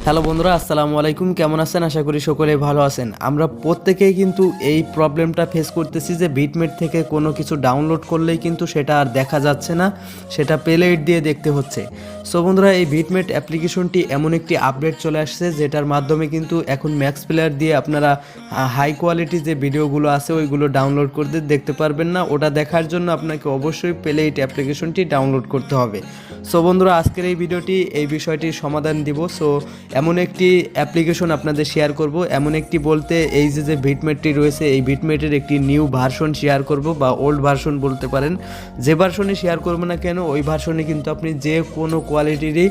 Hello বন্ধুরা, আসসালামু আলাইকুম। কেমন আছেন? আশা করি সকলেই ভালো আছেন। আমরা প্রত্যেকেই কিন্তু এই প্রবলেমটা ফেস করতেছি যে বিটমেট থেকে কোনো কিছু ডাউনলোড করলেই কিন্তু সেটা আর দেখা যাচ্ছে না, সেটা প্লেইট দিয়ে দেখতে হচ্ছে। সো বন্ধুরা, এই বিটমেট অ্যাপ্লিকেশনটি এমন একটি আপডেট চলে আসছে যেটার মাধ্যমে কিন্তু এখন ম্যাক্স প্লেয়ার দিয়ে আপনারা হাই কোয়ালিটি যে ভিডিওগুলো আছে ওইগুলো ডাউনলোড করতে দেখতে পারবেন না। ওটা দেখার জন্য আপনাকে অবশ্যই প্লেইট অ্যাপ্লিকেশনটি ডাউনলোড করতে হবে। সো বন্ধুরা, আজকের এই ভিডিওটি এই বিষয়টির সমাধান দিব। সো এমন একটি অ্যাপ্লিকেশন আপনাদের শেয়ার করব, এমন একটি বলতে এই যে বিটমেটটি রয়েছে এই বিটমেটের একটি নিউ ভার্সন শেয়ার করব বা ওল্ড ভার্সন বলতে পারেন। যে ভার্সনে শেয়ার করবো না কেন ওই ভার্সনে কিন্তু আপনি যে কোনো কোয়ালিটিরই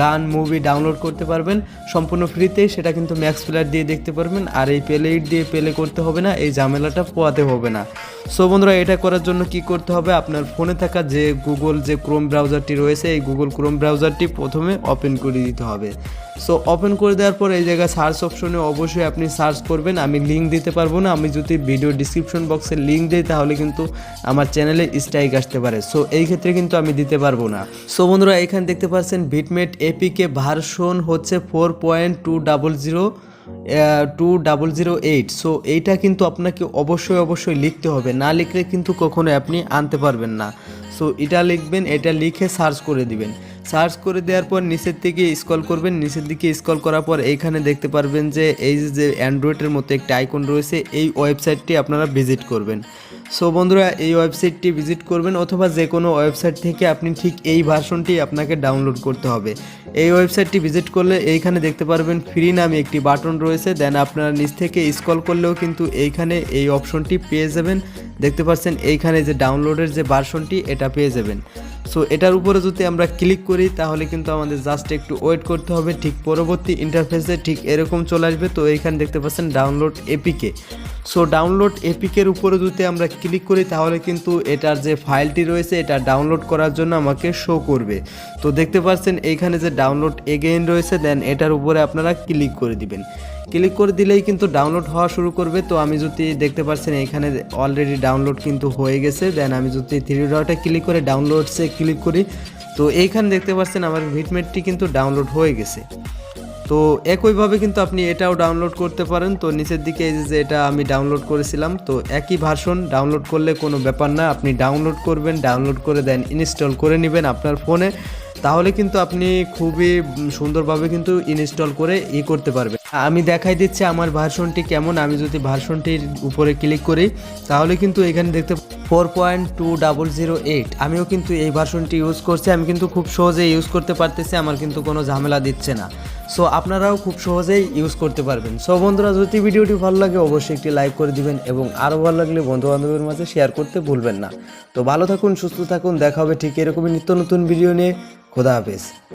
গান মুভি ডাউনলোড করতে পারবেন সম্পূর্ণ ফ্রিতে। সেটা কিন্তু ম্যাক্স প্লেয়ার দিয়ে দেখতে পারবেন, আর এই প্লেইট দিয়ে প্লে করতে হবে না, এই ঝামেলাটা পোয়াতে হবে না। সো বন্ধুরা, এটা করার জন্য কি করতে হবে, আপনার ফোনে থাকা যে গুগল যে ক্রোম ব্রাউজারটি রয়েছে এই গুগল ক্রোম ব্রাউজারটি প্রথমে ওপেন করে দিতে হবে। সো ওপেন করে দেওয়ার পর এই জায়গায় সার্চ অপশনে অবশ্যই আপনি সার্চ করবেন। আমি লিঙ্ক দিতে পারবো না, আমি যদি ভিডিও ডিসক্রিপশন বক্সে লিঙ্ক দিই তাহলে কিন্তু আমার চ্যানেলে স্ট্রাইক আসতে পারে। সো এই ক্ষেত্রে কিন্তু আমি দিতে পারবো না। সো বন্ধুরা, এখানে দেখতে পাচ্ছেন বিটমেট এপিকে ভার্সন হচ্ছে 4.2008। সো এইটা কিন্তু আপনাকে অবশ্যই লিখতে হবে, না লিখলে কিন্তু কখনো আপনি আনতে পারবেন না। সো এটা লিখবেন, এটা লিখে সার্চ করে দিবেন। সার্চ করে দেওয়ার পর নিচের দিকে স্ক্রল করবেন, নিচের দিকে স্ক্রল করার পর এইখানে দেখতে পারবেন যে এই যে অ্যান্ড্রয়েডের মতো একটা আইকন রয়েছে, এই ওয়েবসাইটটি আপনারা ভিজিট করবেন। সো বন্ধুরা, এই ওয়েবসাইটটি ভিজিট করবেন অথবা যে কোনো ওয়েবসাইট থেকে আপনি ঠিক এই ভার্সনটি আপনাকে ডাউনলোড করতে হবে। এই ওয়েবসাইটটি ভিজিট করলে এইখানে দেখতে পারবেন ফ্রি নামে একটি বাটন রয়েছে, দেন আপনারা নিচ থেকে স্ক্রল করলেও কিন্তু এইখানে এই অপশনটি পেয়ে যাবেন। দেখতে পাচ্ছেন এইখানে যে ডাউনলোডের যে ভার্সনটি এটা পেয়ে যাবেন। সো এটার উপরে যদি আমরা ক্লিক করি তাহলে কিন্তু আমাদের জাস্ট একটু ওয়েট করতে হবে, ঠিক পরবর্তী ইন্টারফেসে ঠিক এরকম চলে আসবে। তো এইখানে দেখতে পাচ্ছেন ডাউনলোড এপিকে। সো ডাউনলোড এপিকের উপরে যদি আমরা ক্লিক করি তাহলে কিন্তু এটার যে ফাইলটি রয়েছে এটা ডাউনলোড করার জন্য আমাকে শো করবে। তো দেখতে পাচ্ছেন এইখানে যে ডাউনলোড এগেইন রয়েছে, দেন এটার উপরে আপনারা ক্লিক করে দিবেন। ক্লিক করে দিলেই কিন্তু ডাউনলোড হওয়া শুরু করবে। তো আমি যদি দেখতে পাচ্ছেন এখানে অলরেডি ডাউনলোড কিন্তু হয়ে গেছে, দেন আমি যদি থ্রি ডটে ক্লিক করে ডাউনলোডসে ক্লিক করি তো এইখানে দেখতে পাচ্ছেন আমার বিটমেটটি কিন্তু ডাউনলোড হয়ে গেছে। তো একইভাবে কিন্তু আপনি এটাও ডাউনলোড করতে পারেন। তো নিচের দিকে এই যে এটা আমি ডাউনলোড করেছিলাম, তো একই ভার্সন ডাউনলোড করলে কোনো ব্যাপার না, আপনি ডাউনলোড করবেন, ডাউনলোড করে দেন ইনস্টল করে নেবেন আপনার ফোনে, তাহলে কিন্তু আপনি খুবই সুন্দরভাবে কিন্তু ইনস্টল করে করতে পারবেন। আমি দেখাই দিচ্ছি আমার ভার্সনটি কেমন। আমি যদি ভার্সনটির উপরে ক্লিক করি তাহলে কিন্তু এখানে দেখতে 4.2008। আমিও কিন্তু এই ভার্সনটি ইউজ করছি, আমি কিন্তু খুব সহজেই ইউজ করতে পারতেছি, আমার কিন্তু কোনো ঝামেলা দিচ্ছে না। সো আপনারাও খুব সহজেই ইউজ করতে পারবেন। সো বন্ধুরা, যদি ভিডিওটি ভালো লাগে অবশ্যই একটি লাইক করে দিবেন এবং আরও ভালো লাগলে বন্ধু বান্ধবের মাঝে শেয়ার করতে ভুলবেন না। তো ভালো থাকুন, সুস্থ থাকুন, দেখা হবে ঠিক এরকমই নিত্য নতুন ভিডিও নিয়ে। খোদা হাফেজ।